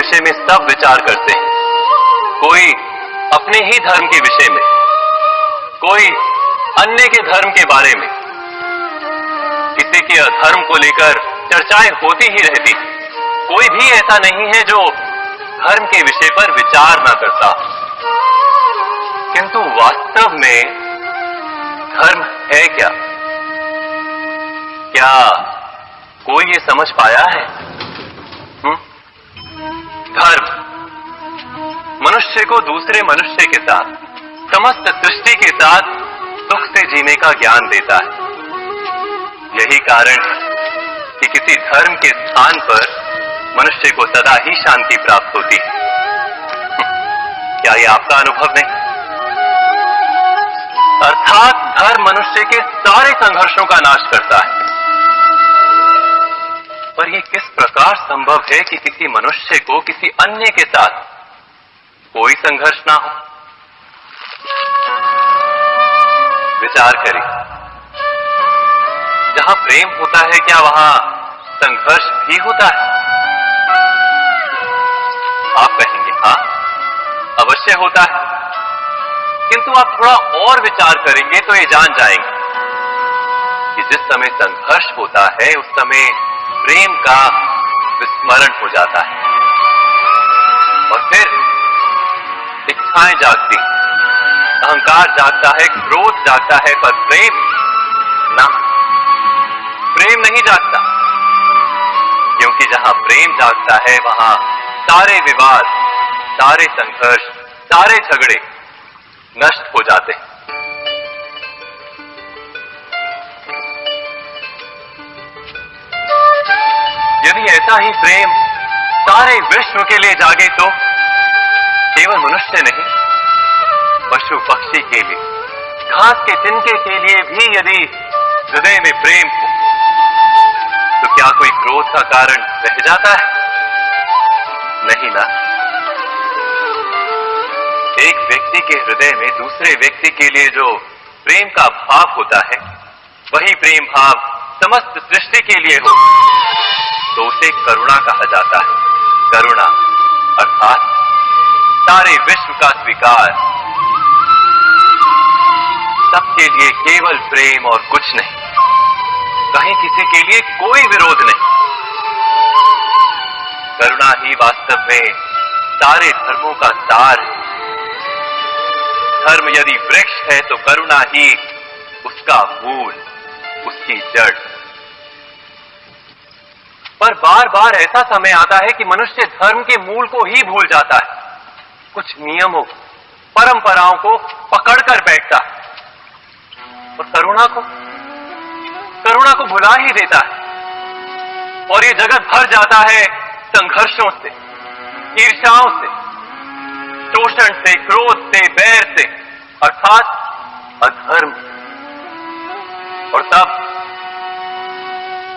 विषय में सब विचार करते हैं। कोई अपने ही धर्म के विषय में, कोई अन्य के धर्म के बारे में। किसी के धर्म को लेकर चर्चाएं होती ही रहती। कोई भी ऐसा नहीं है जो धर्म के विषय पर विचार ना करता। किंतु वास्तव में धर्म है क्या? क्या कोई ये समझ पाया है? धर्म मनुष्य को दूसरे मनुष्य के साथ, समस्त सृष्टि के साथ सुख से जीने का ज्ञान देता है। यही कारण है कि किसी धर्म के स्थान पर मनुष्य को सदा ही शांति प्राप्त होती है। क्या यह आपका अनुभव नहीं? अर्थात धर्म मनुष्य के सारे संघर्षों का नाश करता है। पर यह किस प्रकार संभव है कि किसी मनुष्य को किसी अन्य के साथ कोई संघर्ष ना हो? विचार करें, जहां प्रेम होता है क्या वहां संघर्ष भी होता है? आप कहेंगे हां, अवश्य होता है। किंतु आप थोड़ा और विचार करेंगे तो ये जान जाएंगे कि जिस समय संघर्ष होता है उस समय प्रेम का विस्मरण हो जाता है और फिर इच्छाएं जागती, अहंकार जागता है, क्रोध जागता है, पर प्रेम ना, प्रेम नहीं जागता। क्योंकि जहां प्रेम जागता है वहां सारे विवाद, सारे संघर्ष, सारे झगड़े नष्ट हो जाते हैं। यदि ऐसा ही प्रेम सारे विश्व के लिए जागे तो केवल मनुष्य नहीं, पशु पक्षी के लिए, घास के तिनके के लिए भी यदि हृदय में प्रेम हो तो क्या कोई क्रोध का कारण रह जाता है? नहीं ना। एक व्यक्ति के हृदय में दूसरे व्यक्ति के लिए जो प्रेम का भाव होता है, वही प्रेम भाव समस्त सृष्टि के लिए हो तो उसे करुणा कहा जाता है। करुणा अर्थात सारे विश्व का स्वीकार, सबके लिए केवल प्रेम और कुछ नहीं, कहीं किसी के लिए कोई विरोध नहीं। करुणा ही वास्तव में सारे धर्मों का सार है। धर्म यदि वृक्ष है तो करुणा ही उसका मूल, उसकी जड़। पर बार बार ऐसा समय आता है कि मनुष्य धर्म के मूल को ही भूल जाता है, कुछ नियमों, परंपराओं को पकड़कर बैठता है और करुणा को भुला ही देता है। और ये जगत भर जाता है संघर्षों से, ईर्ष्याओं से, शोषण से, क्रोध से, बैर से, अर्थात अधर्म। और तब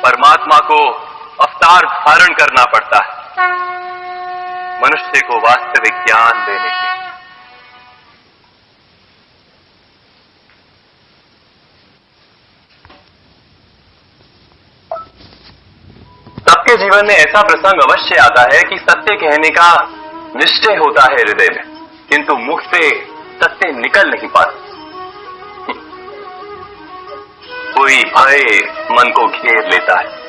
परमात्मा को अवतार धारण करना पड़ता है मनुष्य को वास्तविक ज्ञान देने के। सबके जीवन में ऐसा प्रसंग अवश्य आता है कि सत्य कहने का निश्चय होता है हृदय में, किंतु मुख से सत्य निकल नहीं पाता। कोई भय मन को घेर लेता है।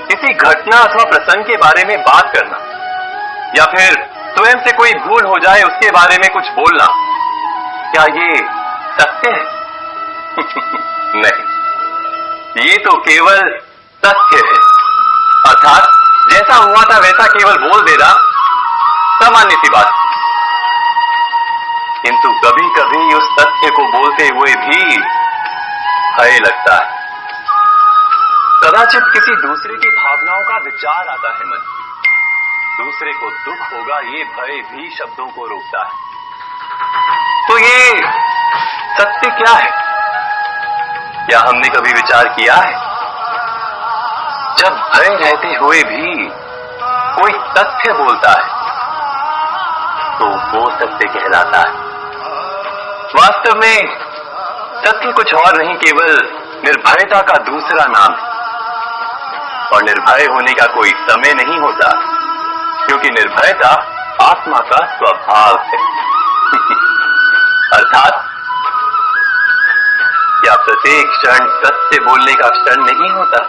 किसी घटना अथवा प्रसंग के बारे में बात करना या फिर स्वयं से कोई भूल हो जाए उसके बारे में कुछ बोलना, क्या ये सत्य है? नहीं, ये तो केवल तथ्य है। अर्थात जैसा हुआ था वैसा केवल बोल देना सामान्य सी बात। किंतु कभी कभी उस तथ्य को बोलते हुए भी भय लगता है। कदाचित किसी दूसरे की भावनाओं का विचार आता है मन, दूसरे को दुख होगा ये भय भी शब्दों को रोकता है। तो ये सत्य क्या है? क्या हमने कभी विचार किया है? जब भय रहते हुए भी कोई तथ्य बोलता है तो वो सत्य कहलाता है। वास्तव में सत्य कुछ और नहीं, केवल निर्भयता का दूसरा नाम है। और निर्भय होने का कोई समय नहीं होता, क्योंकि निर्भयता आत्मा का स्वभाव है। अर्थात क्या प्रत्येक क्षण सत्य बोलने का क्षण नहीं होता?